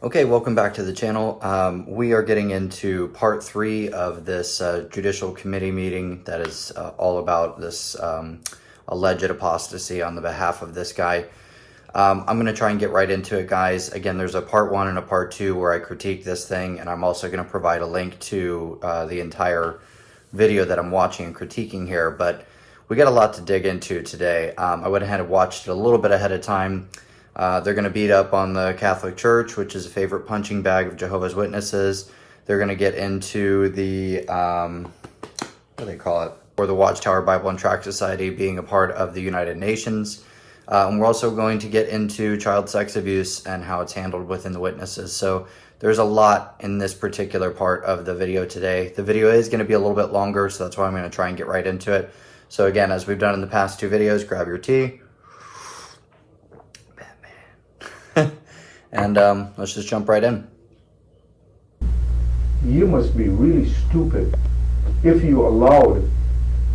Okay, welcome back to the channel. We are getting into part 3 of this Judicial Committee meeting that is all about this alleged apostasy on the behalf of this guy. I'm going to try and get right into it, guys. Again, there's a part 1 and a part 2 where I critique this thing, and I'm also going to provide a link to the entire video that I'm watching and critiquing here, but we got a lot to dig into today. I went ahead and watched it a little bit ahead of time. They're going to beat up on the Catholic Church, which is a favorite punching bag of Jehovah's Witnesses. They're going to get into the, what do they call it? Or the Watchtower Bible and Tract Society being a part of the United Nations. And we're also going to get into child sex abuse and how it's handled within the witnesses. So there's a lot in this particular part of the video today. The video is going to be a little bit longer, so that's why I'm going to try and get right into it. So again, as we've done in the past 2 videos, grab your tea. And let's just jump right in. You must be really stupid if you allowed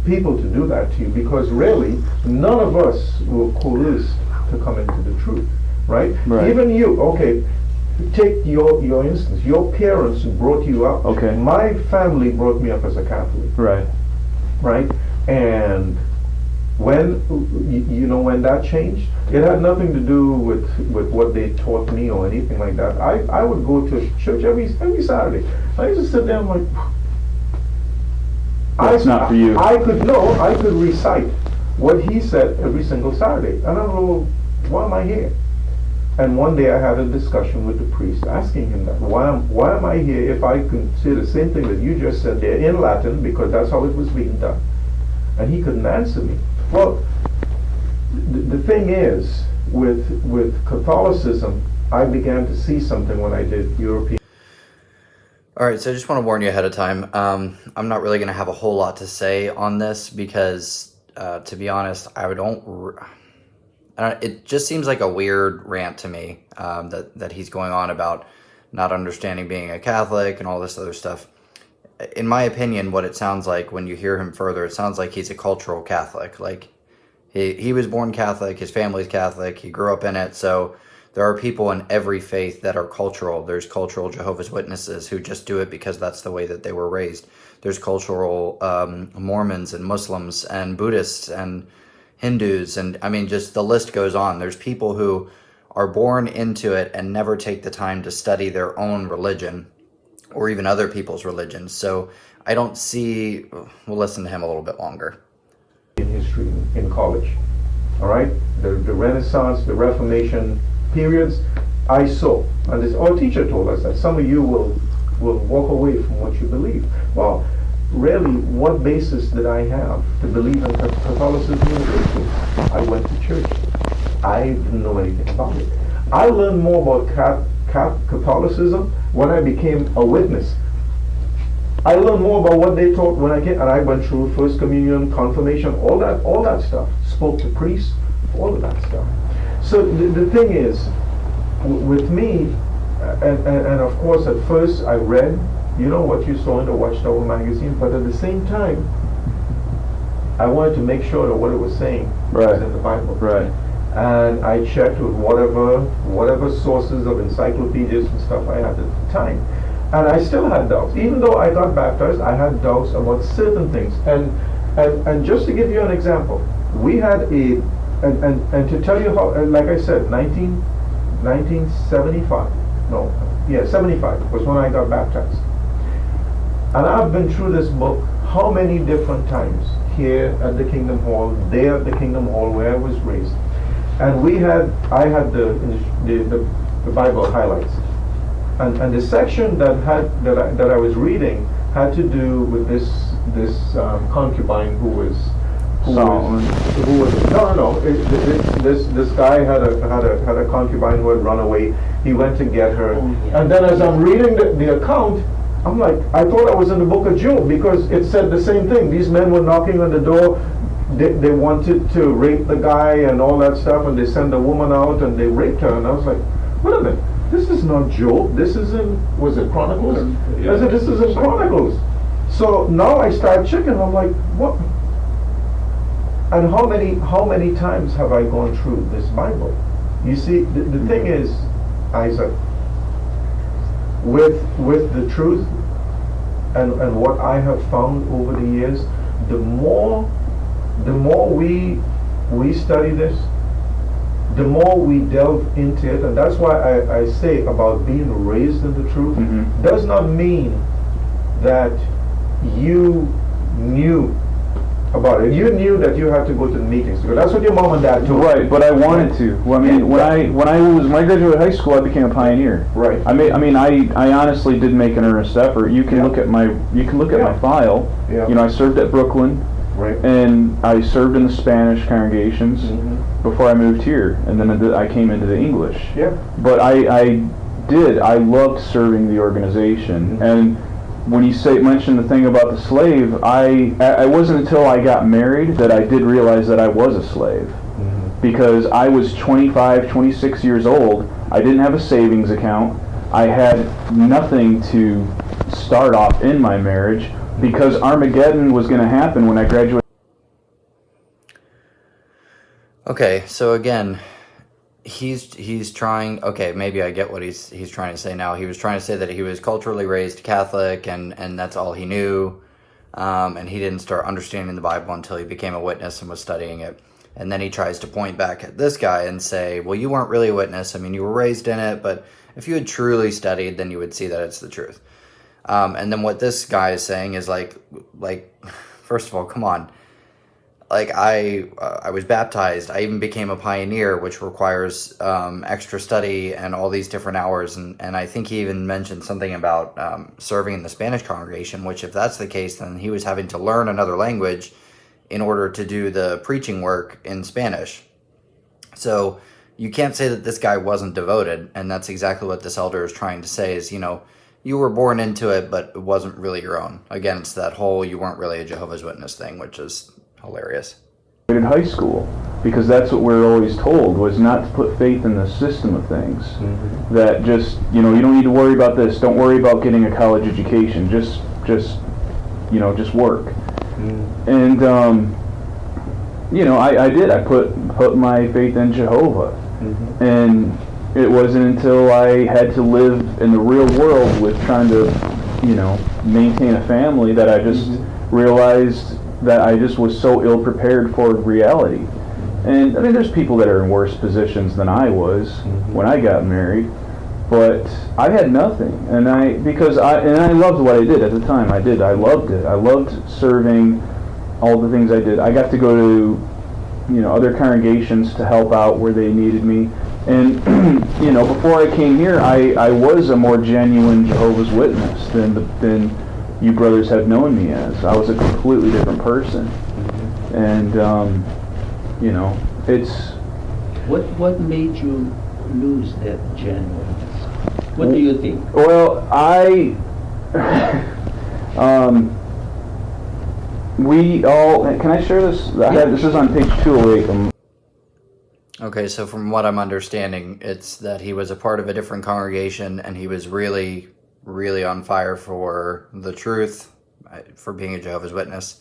people to do that to you, because really none of us were coerced to come into the truth, right? Even you, okay, take your instance. Your parents brought you up. Okay. My family brought me up as a Catholic. Right? And when when that changed, it had nothing to do with what they taught me or anything like that. I would go to church every Saturday. I used to sit there and like, that's not for you. I could recite what he said every single Saturday, and I don't know, why am I here? And one day I had a discussion with the priest, asking him that, why am I here if I can say the same thing that you just said there in Latin, because that's how it was being done. And he couldn't answer me. Well, the thing is, with Catholicism, I began to see something when I did European. All right, so I just want to warn you ahead of time. I'm not really going to have a whole lot to say on this because, to be honest, it just seems like a weird rant to me that he's going on about not understanding being a Catholic and all this other stuff. In my opinion, what it sounds like when you hear him further, it sounds like he's a cultural Catholic. Like, he was born Catholic, his family's Catholic, he grew up in it, so there are people in every faith that are cultural. There's cultural Jehovah's Witnesses who just do it because that's the way that they were raised. There's cultural Mormons and Muslims and Buddhists and Hindus, and I mean, just the list goes on. There's people who are born into it and never take the time to study their own religion or even other people's religions. So I don't see, we'll listen to him a little bit longer. In history in college, all right? The Renaissance, the Reformation periods, I saw, and our teacher told us that some of you will walk away from what you believe. Well, really, what basis did I have to believe in Catholicism? I went to church. I didn't know anything about it. I learned more about Catholicism when I became a witness. I learned more about what they taught when I came, and I went through First Communion, confirmation, all that stuff. Spoke to priests, all of that stuff. So the thing is, with me, and of course at first I read, what you saw in the Watchtower magazine, but at the same time, I wanted to make sure that what it was saying was in the Bible. Right. And I checked with whatever sources of encyclopedias and stuff I had at the time. And I still had doubts. Even though I got baptized, I had doubts about certain things. And just to give you an example, we had and to tell you how, like I said, 1975, 75 was when I got baptized. And I've been through this book how many different times, here at the Kingdom Hall, there at the Kingdom Hall where I was raised. And I had the Bible highlights, and the section that I was reading had to do with this concubine who was this guy had a concubine who had run away. He went to get her, and then as I'm reading the account, I'm like, I thought I was in the book of Job, because it said the same thing. These men were knocking on the door. They wanted to rape the guy and all that stuff, and they sent the woman out and they raped her. And I was like, wait a minute, this is not Job. This is was it Chronicles? Yeah. I said, this is in Chronicles. So now I start checking. I'm like, what? And how many times have I gone through this Bible? You see, the thing is, Isaac, with the truth and what I have found over the years, the more we study this, the more we delve into it, and that's why I say about being raised in the truth, does not mean that you knew about it. You knew that you had to go to the meetings, because that's what your mom and dad told you. Right, but I wanted to. Well, I mean, when I graduated high school, I became a pioneer. Right. I honestly did make an earnest effort. You can look at my my file. Yeah. You know, I served at Brooklyn. Right. And I served in the Spanish congregations before I moved here, and then I came into the English. Yeah. But I loved serving the organization. And when you mention the thing about the slave, I wasn't until I got married that I did realize that I was a slave. Because I was 25, 26 years old. I didn't have a savings account. I had nothing to start off in my marriage, because Armageddon was going to happen when I graduated. Okay, so again, he's trying. Okay, maybe I get what he's trying to say now. He was trying to say that he was culturally raised Catholic, and that's all he knew, and he didn't start understanding the Bible until he became a witness and was studying it. And then he tries to point back at this guy and say, well, you weren't really a witness. I mean, you were raised in it, but if you had truly studied, then you would see that it's the truth. And then what this guy is saying is like, first of all, come on. Like, I was baptized. I even became a pioneer, which requires extra study and all these different hours. And I think he even mentioned something about serving in the Spanish congregation, which if that's the case, then he was having to learn another language in order to do the preaching work in Spanish. So you can't say that this guy wasn't devoted, and that's exactly what this elder is trying to say is, you know, you were born into it, but it wasn't really your own. Again, it's that whole you weren't really a Jehovah's Witness thing, which is hilarious. In high school, because that's what we're always told, was not to put faith in the system of things. That just, you know, you don't need to worry about this. Don't worry about getting a college education. Just work. And, you know, I did. I put my faith in Jehovah. And it wasn't until I had to live in the real world with trying to, you know, maintain a family that I just realized that I just was so ill prepared for reality. And I mean, there's people that are in worse positions than I was when I got married, but I had nothing. And I loved what I did at the time. I loved it. I loved serving, all the things I did. I got to go to, you know, other congregations to help out where they needed me. And, you know, before I came here, I was a more genuine Jehovah's Witness than you brothers have known me as. I was a completely different person. And, you know, it's... What made you lose that genuineness? What do you think? Well, we all... Can I share this? This is on page 208. Okay, so from what I'm understanding, it's that he was a part of a different congregation, and he was really, really on fire for the truth, for being a Jehovah's Witness.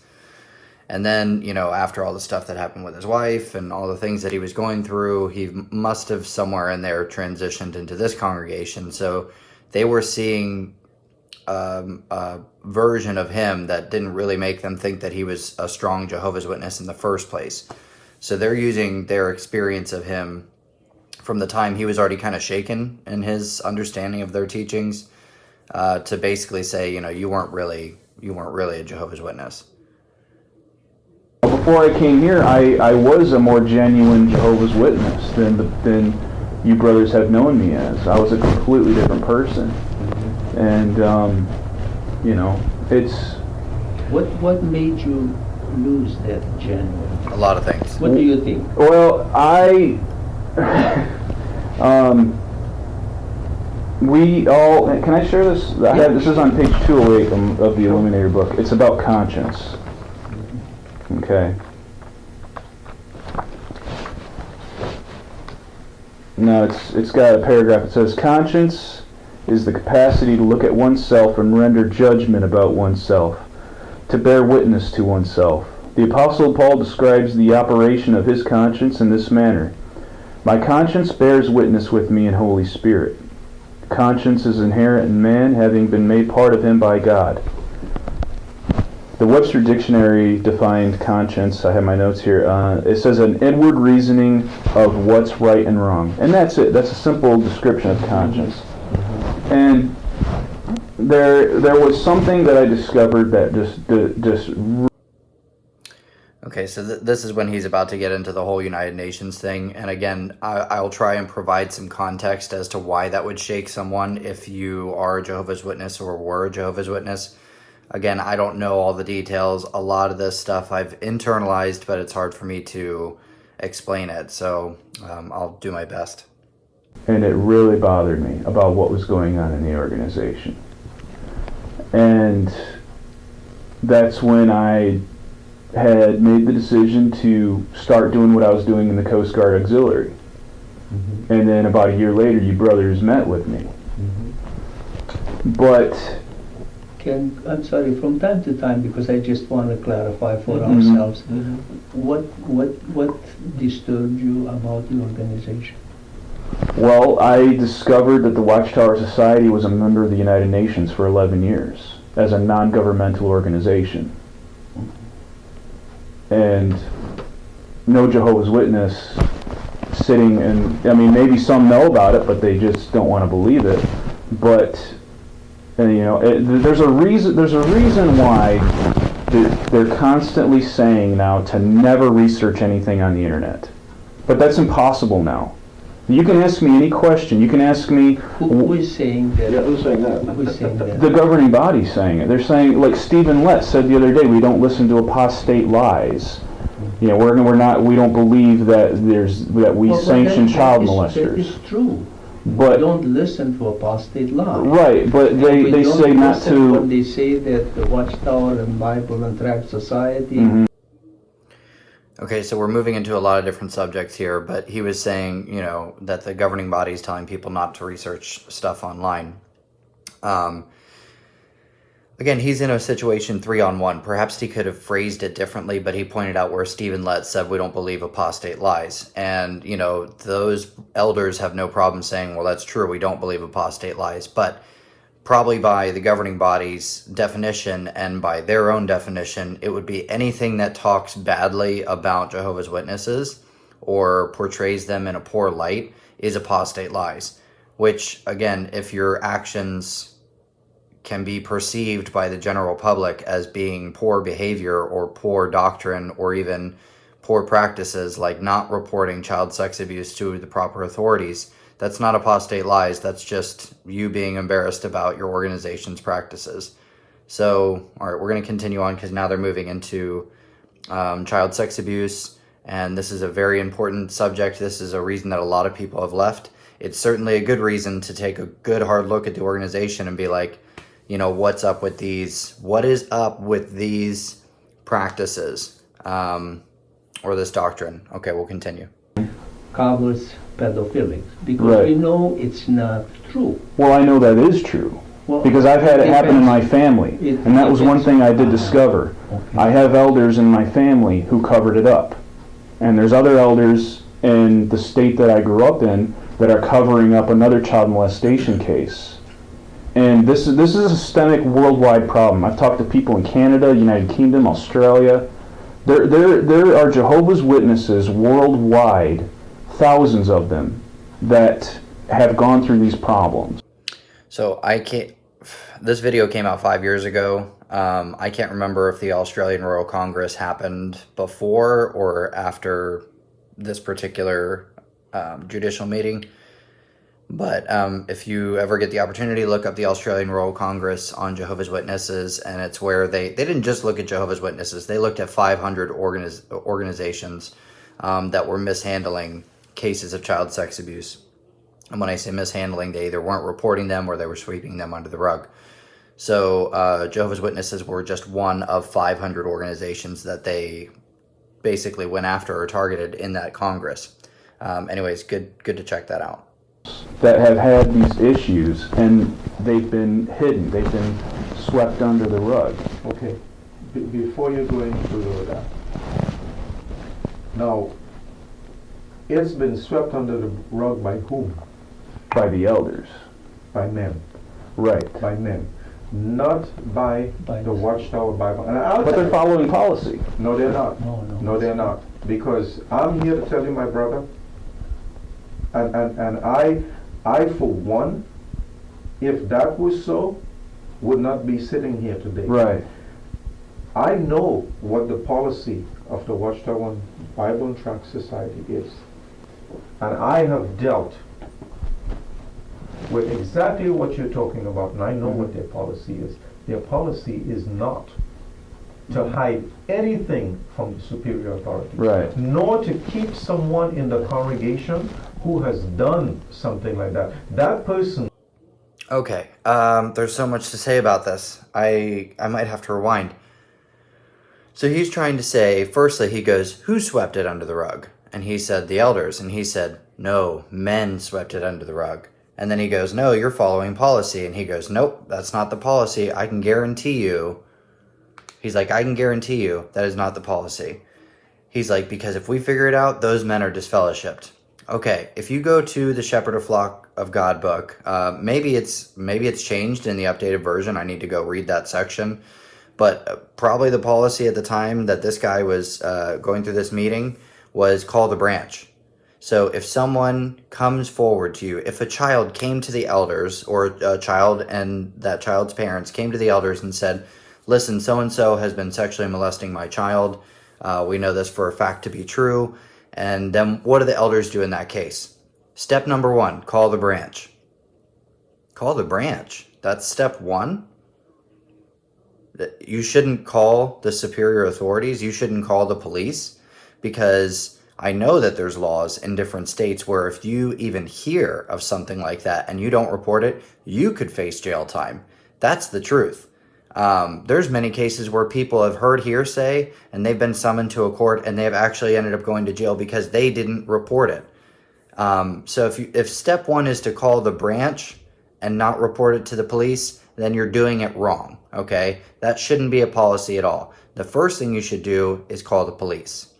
And then, you know, after all the stuff that happened with his wife and all the things that he was going through, he must have somewhere in there transitioned into this congregation. So they were seeing a version of him that didn't really make them think that he was a strong Jehovah's Witness in the first place. So they're using their experience of him from the time he was already kind of shaken in his understanding of their teachings to basically say, you know, you weren't really a Jehovah's Witness. Before I came here, I was a more genuine Jehovah's Witness than you brothers have known me as. I was a completely different person. And, you know, it's... What made you lose that genuine? A lot of things. What do you think? Well, we all... Can I share this? This is on page 208 of the Illuminator book. It's about conscience. Okay. Now it's got a paragraph. It says, conscience is the capacity to look at oneself and render judgment about oneself, to bear witness to oneself. The Apostle Paul describes the operation of his conscience in this manner. My conscience bears witness with me in Holy Spirit. conscience is inherent in man, having been made part of him by God. The Webster Dictionary defined conscience, I have my notes here, it says an inward reasoning of what's right and wrong. And that's it. That's a simple description of conscience. And there was something that I discovered that just Okay, so this is when he's about to get into the whole United Nations thing. And again, I'll try and provide some context as to why that would shake someone if you are a Jehovah's Witness or were a Jehovah's Witness. Again, I don't know all the details. A lot of this stuff I've internalized, but it's hard for me to explain it. So I'll do my best. And it really bothered me about what was going on in the organization. And that's when I had made the decision to start doing what I was doing in the Coast Guard Auxiliary. And then about a year later, you brothers met with me. But I'm sorry, from time to time, because I just want to clarify for ourselves, what disturbed you about the organization? well, I discovered that the Watchtower Society was a member of the United Nations for 11 years as a non-governmental organization. And no Jehovah's Witness sitting and, I mean, maybe some know about it, but they just don't want to believe it. But there's a reason why they're constantly saying now to never research anything on the internet. But that's impossible now. You can ask me any question. You can ask me. Who is saying that? Yeah, who's saying that? Who is saying that? The governing body's saying it. They're saying, like Stephen Lett said the other day, we don't listen to apostate lies. You know, we don't believe that we sanction child molesters. That is true. But We don't listen to apostate lies. right, but they say not to. When they say that the Watchtower and Bible and Tract Society. Mm-hmm. Okay, so we're moving into a lot of different subjects here, but he was saying, that the governing body is telling people not to research stuff online. Again, he's in a situation 3-on-1. Perhaps he could have phrased it differently, but he pointed out where Stephen Lett said we don't believe apostate lies. And, those elders have no problem saying, well, that's true, we don't believe apostate lies. But probably by the governing body's definition and by their own definition, it would be anything that talks badly about Jehovah's Witnesses or portrays them in a poor light is apostate lies. Which, again, if your actions can be perceived by the general public as being poor behavior or poor doctrine or even poor practices, like not reporting child sex abuse to the proper authorities, that's not apostate lies. That's just you being embarrassed about your organization's practices. So, all right, we're going to continue on because now they're moving into child sex abuse, and this is a very important subject. This is a reason that a lot of people have left. It's certainly a good reason to take a good hard look at the organization and be like, what's up with these? What is up with these practices or this doctrine? Okay, we'll continue. Covers pedophilics because Right. we know it's not true. Well, I know that is true. Well, Because I've had it happen in my family, It- and that was one it's- thing I did discover. Okay. I have elders in my family who covered it up. And there's other elders in the state that I grew up in that are covering up another child molestation case. And this is a systemic worldwide problem. I've talked to people in Canada, United Kingdom, Australia. There are Jehovah's Witnesses worldwide, thousands of them, that have gone through these problems. So this video came out 5 years ago. I can't remember if the Australian Royal Congress happened before or after this particular judicial meeting. But if you ever get the opportunity, look up the Australian Royal Congress on Jehovah's Witnesses, and it's where they didn't just look at Jehovah's Witnesses. They looked at 500 organizations that were mishandling cases of child sex abuse. And when I say mishandling, they either weren't reporting them or they were sweeping them under the rug. So Jehovah's Witnesses were just one of 500 organizations that they basically went after or targeted in that Congress. Anyways, good to check that out. That have had these issues, and they've been hidden. They've been swept under the rug. Okay, before you go any further with that. Now, it's been swept under the rug by whom? By the elders. by men, Right. by men, not by By the us. Watchtower Bible. And I'll But tell they're you, following policy. no, they're not. No. They're not. Because I'm here to tell you, my brother, and I for one, if that was so, would not be sitting here today. Right. I know what the policy of the Watchtower Bible and Tract Society is. And I have dealt with exactly what you're talking about, and I know what their policy is. Their policy is not to hide anything from the superior authority, Right. nor to keep someone in the congregation who has done something like that. That person. Okay, there's so much to say about this. I might have to rewind. So he's trying to say, firstly, he goes, who swept it under the rug? And he said, the elders. And he said, no, men swept it under the rug. And then he goes, no, you're following policy. And he goes, nope, that's not the policy. I can guarantee you. He's like, I can guarantee you that is not the policy. He's like, because if we figure it out, those men are disfellowshipped. Okay, if you go to the Shepherd of Flock of God book, maybe it's changed in the updated version. I need to go read that section. But probably the policy at the time that this guy was going through this meeting was call the branch. So if someone comes forward to you, if a child came to the elders, or a child and that child's parents came to the elders and said, listen, so-and-so has been sexually molesting my child. We know this for a fact to be true. And then what do the elders do in that case? Step number 1, call the branch. Call the branch. That's step 1. You shouldn't call the superior authorities. You shouldn't call the police, because I know that there's laws in different states where if you even hear of something like that and you don't report it, you could face jail time. That's the truth. There's many cases where people have heard hearsay and they've been summoned to a court and they've actually ended up going to jail because they didn't report it. So if step 1 is to call the branch and not report it to the police, then you're doing it wrong, okay? That shouldn't be a policy at all. The first thing you should do is call the police.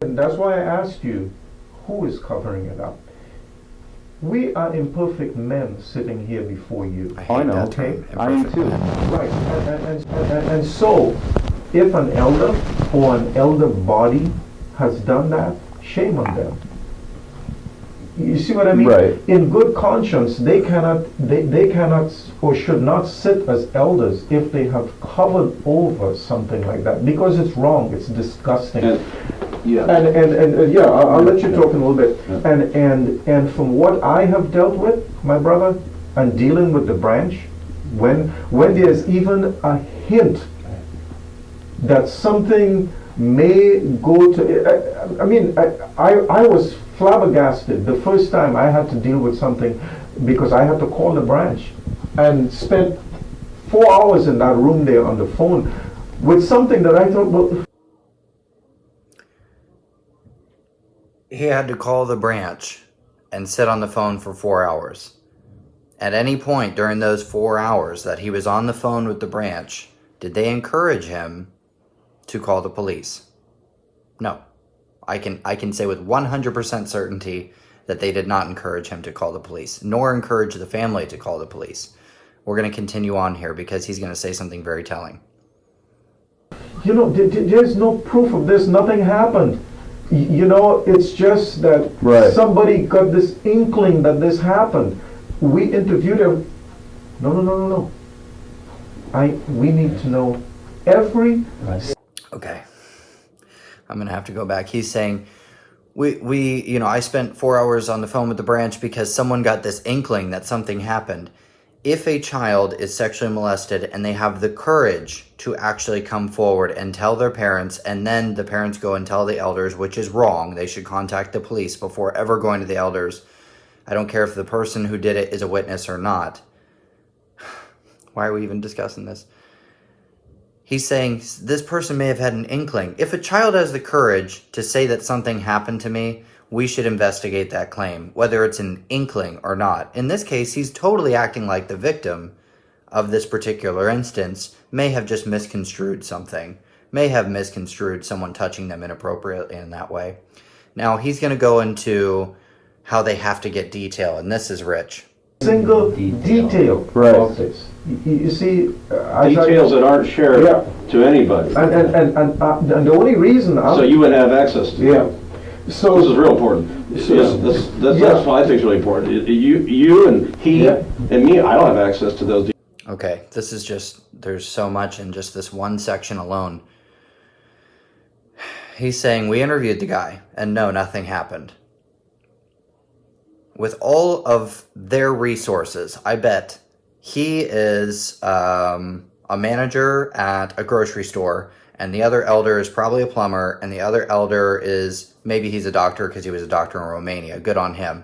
And that's why I asked you, who is covering it up? We are imperfect men sitting here before you. I hate I know. that term, Okay. I am imperfect too. man. Right, and so, if an elder or an elder body has done that, shame on them. You see what I mean? Right. In good conscience, they cannot or should not sit as elders if they have covered over something like that, because it's wrong, it's disgusting. Yeah. And yeah, I'll let you talk in a little bit. And from what I have dealt with, my brother, and dealing with the branch, when there's even a hint that something may go to, I mean, I was flabbergasted the first time I had to deal with something, because I had to call the branch and spent 4 hours in that room there on the phone with something that I thought, well, He had to call the branch and sit on the phone for 4 hours. At any point during those 4 hours that he was on the phone with the branch, did they encourage him to call the police? No. I can say with 100% certainty that they did not encourage him to call the police, nor encourage the family to call the police. We're going to continue on here because he's going to say something very telling. you know, there's no proof of this, nothing happened. You know, it's just that Right. somebody got this inkling that this happened. We interviewed him. No. We need to know every. Okay. I'm going to have to go back. He's saying, I spent 4 hours on the phone with the branch because someone got this inkling that something happened. If a child is sexually molested and they have the courage to actually come forward and tell their parents, and then the parents go and tell the elders, which is wrong, they should contact the police before ever going to the elders. I don't care if the person who did it is a witness or not. Why are we even discussing this? He's saying this person may have had an inkling. If a child has the courage to say that something happened to me, we should investigate that claim, whether it's an inkling or not. In this case, he's totally acting like the victim of this particular instance may have just misconstrued something, may have misconstrued someone touching them inappropriately in that way. Now, he's going to go into how they have to get detail, and this is rich. single detail Right. of this. You see, Details that aren't shared Yeah. to anybody. and the only reason I'm, So you would have access to yeah. them. So This is real important. So- Yeah, that's what I think is really important. You and he Yeah. and me, I don't have access to those. Okay, this is just, there's so much in just this one section alone. He's saying, we interviewed the guy, and no, nothing happened. With all of their resources, I bet he is a manager at a grocery store, and the other elder is probably a plumber, and the other elder is, maybe he's a doctor because he was a doctor in Romania. Good on him.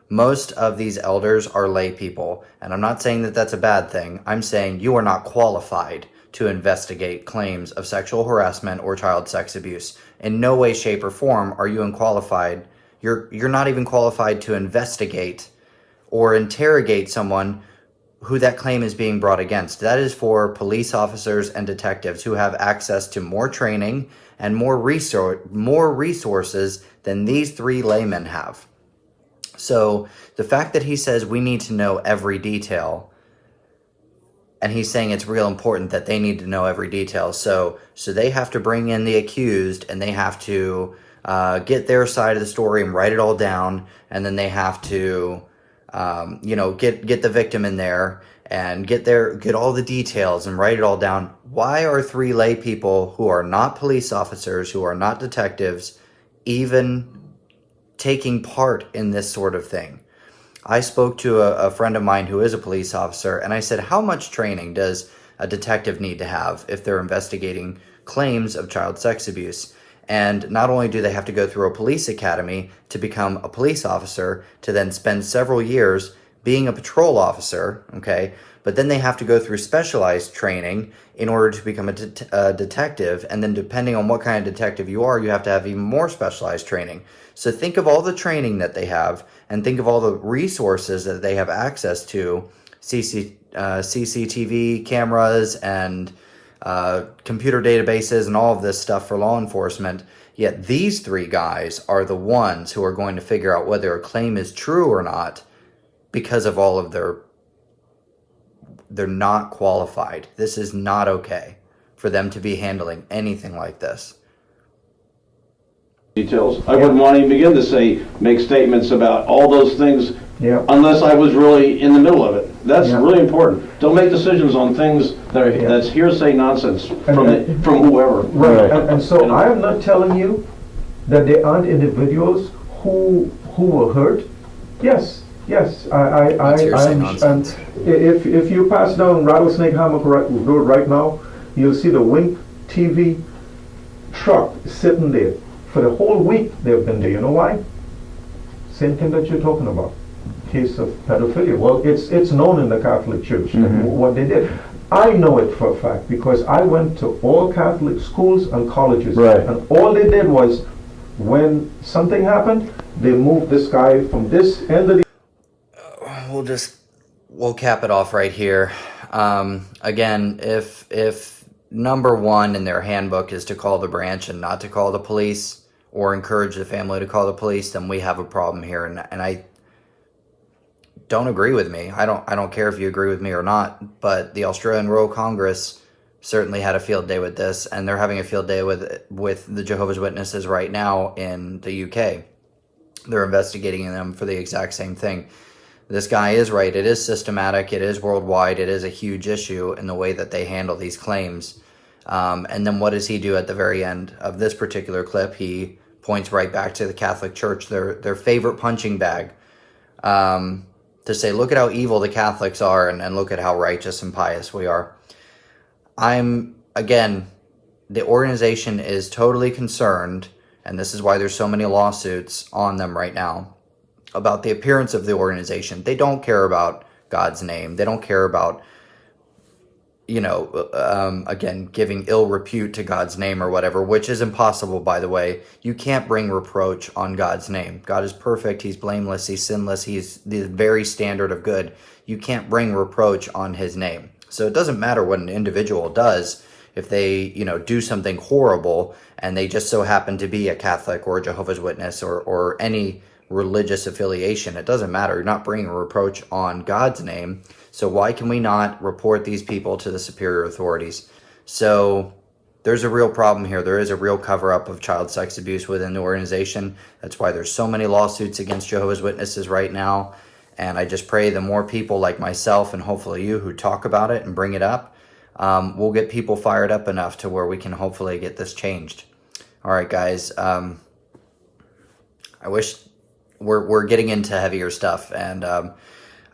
Most of these elders are lay people, and I'm not saying that that's a bad thing. I'm saying you are not qualified to investigate claims of sexual harassment or child sex abuse. In no way, shape, or form are you unqualified. You're not even qualified to investigate or interrogate someone who that claim is being brought against. That is for police officers and detectives who have access to more training and more resources than these three laymen have. So the fact that he says we need to know every detail, and he's saying it's real important that they need to know every detail. So they have to bring in the accused, and they have to get their side of the story and write it all down, and then they have to get the victim in there and get all the details and write it all down. Why are three lay people who are not police officers, who are not detectives, even taking part in this sort of thing? I spoke to a friend of mine who is a police officer, and I said, how much training does a detective need to have if they're investigating claims of child sex abuse? And not only do they have to go through a police academy to become a police officer, to then spend several years being a patrol officer, okay, but then they have to go through specialized training in order to become a detective, and then depending on what kind of detective you are, you have to have even more specialized training. So think of all the training that they have, and think of all the resources that they have access to, CCTV cameras and computer databases and all of this stuff for law enforcement. Yet these three guys are the ones who are going to figure out whether a claim is true or not because of all of they're not qualified. This is not okay for them to be handling anything like this. Details. I wouldn't want to even begin to make statements about all those things Yeah. unless I was really in the middle of it. That's Yeah. really important. Don't make decisions on things that's hearsay nonsense from whoever. Right, and so I am not telling you that there aren't individuals who were hurt. Yes, That's hearsay nonsense. If you pass down Rattlesnake Hammock Road right now, you'll see the Wink TV truck sitting there. For the whole week they've been there. You know why? Same thing that you're talking about. Case of pedophilia. Well, it's known in the Catholic Church what they did. I know it for a fact because I went to all Catholic schools and colleges, Right. and all they did was, when something happened, they moved this guy from this end of the We'll cap it off right here. Again, if number one in their handbook is to call the branch and not to call the police or encourage the family to call the police, then we have a problem here. And I don't agree with me. I don't care if you agree with me or not, but the Australian Royal Congress certainly had a field day with this, and they're having a field day with the Jehovah's Witnesses right now in the UK. They're investigating them for the exact same thing. This guy is right. It is systematic. It is worldwide. It is a huge issue in the way that they handle these claims. And then what does he do at the very end of this particular clip? He points right back to the Catholic Church, their favorite punching bag, to say, look at how evil the Catholics are, and look at how righteous and pious we are. Again, the organization is totally concerned, and this is why there's so many lawsuits on them right now, about the appearance of the organization. They don't care about God's name. They don't care about, again, giving ill repute to God's name or whatever, which is impossible, by the way. You can't bring reproach on God's name. God is perfect. He's blameless. He's sinless. He's the very standard of good. You can't bring reproach on his name. So it doesn't matter what an individual does. If they, do something horrible and they just so happen to be a Catholic or a Jehovah's Witness or any religious affiliation. It doesn't matter. You're not bringing a reproach on God's name. So why can we not report these people to the superior authorities? So there's a real problem here. There is a real cover-up of child sex abuse within the organization. That's why there's so many lawsuits against Jehovah's Witnesses right now. And I just pray the more people like myself and hopefully you who talk about it and bring it up, we'll get people fired up enough to where we can hopefully get this changed. All right, guys. I wish we're getting into heavier stuff, and I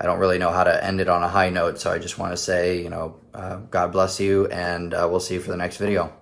don't really know how to end it on a high note. So I just want to say, God bless you, and we'll see you for the next video.